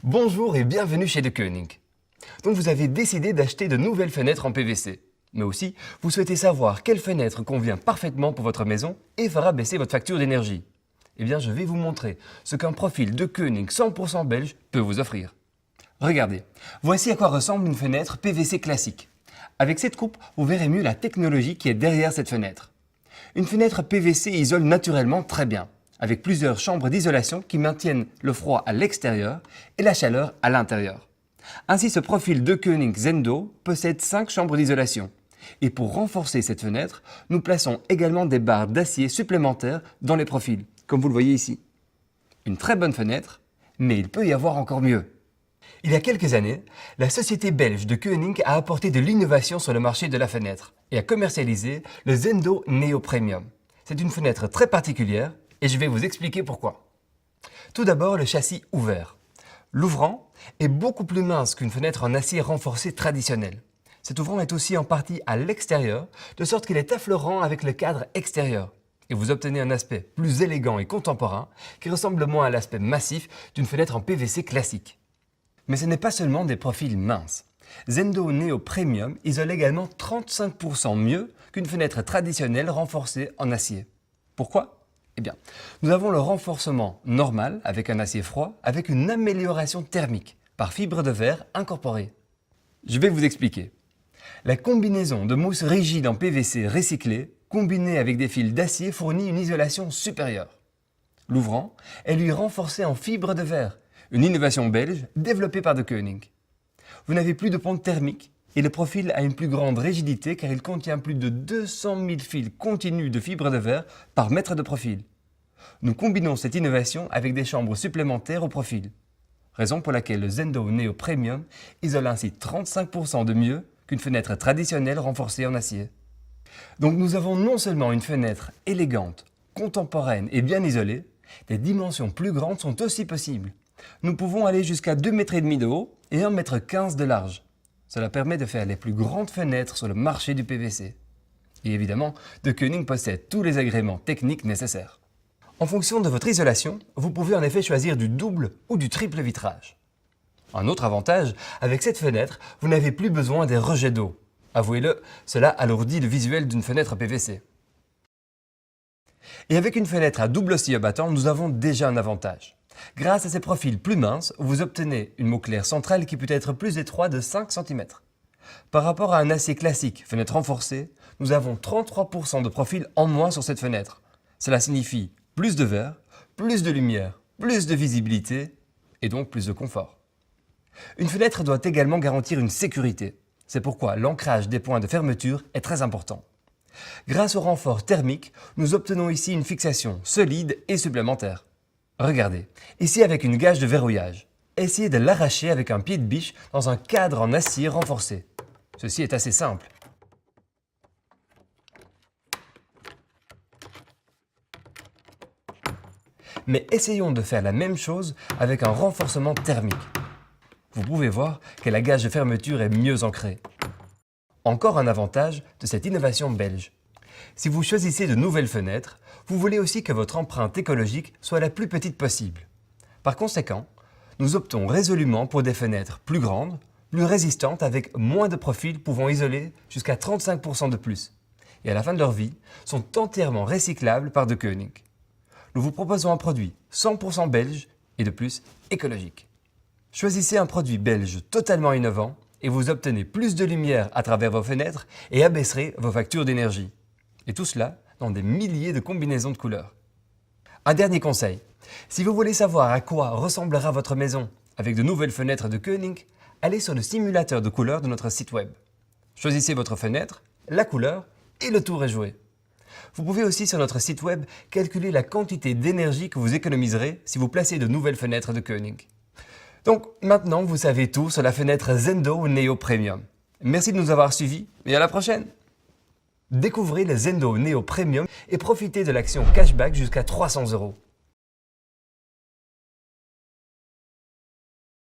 Bonjour et bienvenue chez De Koning. Donc vous avez décidé d'acheter de nouvelles fenêtres en PVC. Mais aussi, vous souhaitez savoir quelle fenêtre convient parfaitement pour votre maison et fera baisser votre facture d'énergie. Eh bien, je vais vous montrer ce qu'un profil De Koning 100% belge peut vous offrir. Regardez, voici à quoi ressemble une fenêtre PVC classique. Avec cette coupe, vous verrez mieux la technologie qui est derrière cette fenêtre. Une fenêtre PVC isole naturellement très bien, avec plusieurs chambres d'isolation qui maintiennent le froid à l'extérieur et la chaleur à l'intérieur. Ainsi, ce profil De Koning Zendo possède 5 chambres d'isolation. Et pour renforcer cette fenêtre, nous plaçons également des barres d'acier supplémentaires dans les profils, comme vous le voyez ici. Une très bonne fenêtre, mais il peut y avoir encore mieux. Il y a quelques années, la société belge De Koning a apporté de l'innovation sur le marché de la fenêtre et a commercialisé le Zendo Neo Premium. C'est une fenêtre très particulière et je vais vous expliquer pourquoi. Tout d'abord, le châssis ouvert. L'ouvrant est beaucoup plus mince qu'une fenêtre en acier renforcé traditionnelle. Cet ouvrant est aussi en partie à l'extérieur, de sorte qu'il est affleurant avec le cadre extérieur. Et vous obtenez un aspect plus élégant et contemporain qui ressemble moins à l'aspect massif d'une fenêtre en PVC classique. Mais ce n'est pas seulement des profils minces. Zendo Neo Premium isole également 35% mieux qu'une fenêtre traditionnelle renforcée en acier. Pourquoi ? Eh bien, nous avons le renforcement normal avec un acier froid avec une amélioration thermique par fibre de verre incorporée. Je vais vous expliquer. La combinaison de mousse rigide en PVC recyclé combinée avec des fils d'acier fournit une isolation supérieure. L'ouvrant est lui renforcé en fibre de verre, une innovation belge développée par De Koning. Vous n'avez plus de pente thermique et le profil a une plus grande rigidité car il contient plus de 200 000 fils continus de fibre de verre par mètre de profil. Nous combinons cette innovation avec des chambres supplémentaires au profil. Raison pour laquelle le Zendo Neo Premium isole ainsi 35% de mieux qu'une fenêtre traditionnelle renforcée en acier. Donc nous avons non seulement une fenêtre élégante, contemporaine et bien isolée, des dimensions plus grandes sont aussi possibles. Nous pouvons aller jusqu'à 2,5 m de haut et 1,15 m de large. Cela permet de faire les plus grandes fenêtres sur le marché du PVC. Et évidemment, De Koning possède tous les agréments techniques nécessaires. En fonction de votre isolation, vous pouvez en effet choisir du double ou du triple vitrage. Un autre avantage, avec cette fenêtre, vous n'avez plus besoin des rejets d'eau. Avouez-le, cela alourdit le visuel d'une fenêtre PVC. Et avec une fenêtre à double scie abattant, nous avons déjà un avantage. Grâce à ces profils plus minces, vous obtenez une mot claire centrale qui peut être plus étroite de 5 cm. Par rapport à un acier classique, fenêtre renforcée, nous avons 33% de profil en moins sur cette fenêtre. Cela signifie plus de verre, plus de lumière, plus de visibilité et donc plus de confort. Une fenêtre doit également garantir une sécurité. C'est pourquoi l'ancrage des points de fermeture est très important. Grâce au renfort thermique, nous obtenons ici une fixation solide et supplémentaire. Regardez, ici avec une gage de verrouillage. Essayez de l'arracher avec un pied de biche dans un cadre en acier renforcé. Ceci est assez simple. Mais essayons de faire la même chose avec un renforcement thermique. Vous pouvez voir que la gage de fermeture est mieux ancrée. Encore un avantage de cette innovation belge. Si vous choisissez de nouvelles fenêtres, vous voulez aussi que votre empreinte écologique soit la plus petite possible. Par conséquent, nous optons résolument pour des fenêtres plus grandes, plus résistantes avec moins de profils pouvant isoler jusqu'à 35% de plus. Et à la fin de leur vie, sont entièrement recyclables par De Koning. Nous vous proposons un produit 100% belge et de plus écologique. Choisissez un produit belge totalement innovant et vous obtenez plus de lumière à travers vos fenêtres et abaisserez vos factures d'énergie. Et tout cela dans des milliers de combinaisons de couleurs. Un dernier conseil, si vous voulez savoir à quoi ressemblera votre maison avec de nouvelles fenêtres De Koning, allez sur le simulateur de couleurs de notre site web. Choisissez votre fenêtre, la couleur et le tour est joué. Vous pouvez aussi sur notre site web calculer la quantité d'énergie que vous économiserez si vous placez de nouvelles fenêtres De Koning. Donc maintenant vous savez tout sur la fenêtre Zendo Neo Premium. Merci de nous avoir suivis et à la prochaine. Découvrez le Zendo Neo Premium et profitez de l'action cashback jusqu'à 300 €.